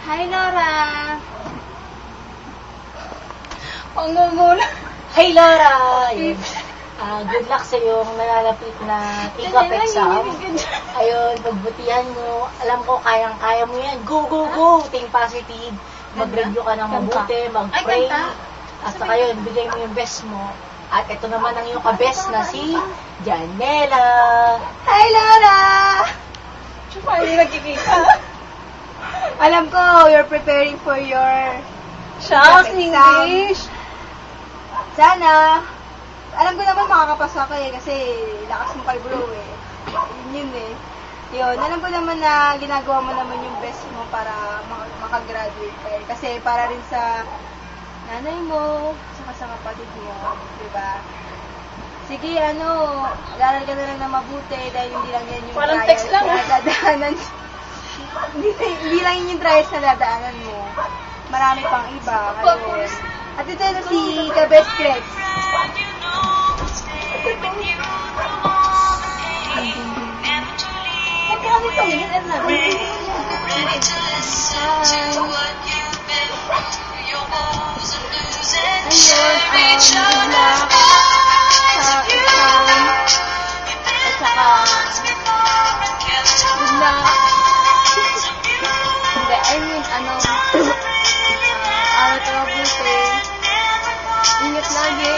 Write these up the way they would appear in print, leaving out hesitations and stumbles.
Hi, Laura! Pangungula. Hey, Laura! Good luck sa iyong nalalapit na take-up exam. Ayun, pagbutihan mo. Alam ko, kayang-kaya mo yan. Go, go, go! Think positive. Mag-review ka ng mabuti, mag-pray. At saka yun, bigay mo yung best mo. At ito naman ang iyong ka-best na si Janela. Hi, Laura! Tsaka hindi nagkikita. Alam ko, you're preparing for your Shucks, exam. English! Sana, alam ko naman makakapasa ka eh, kasi lakas mo kay bro eh. Yun eh. Yun, alam ko naman na ginagawa mo naman yung best mo para makagraduate ka eh. Kasi para rin sa nanay mo, saka sa kapatid mo, diba? Sige, aral ka na lang na mabuti dahil hindi lang yan yung Parang trials text lang, na dadaanan. hindi lang yun yung trials na dadaanan mo. Marami pang iba. Ayun. At ito na si Ka-Best Crex. Huwag ka kami tumingin, ano na? Ayun, good luck sa exam. At saka, good luck. Hindi, I mean, aral ka mabuti. Ingat lagi.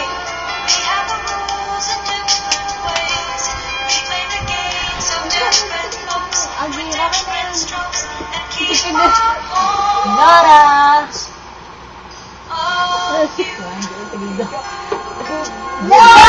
Laura! No!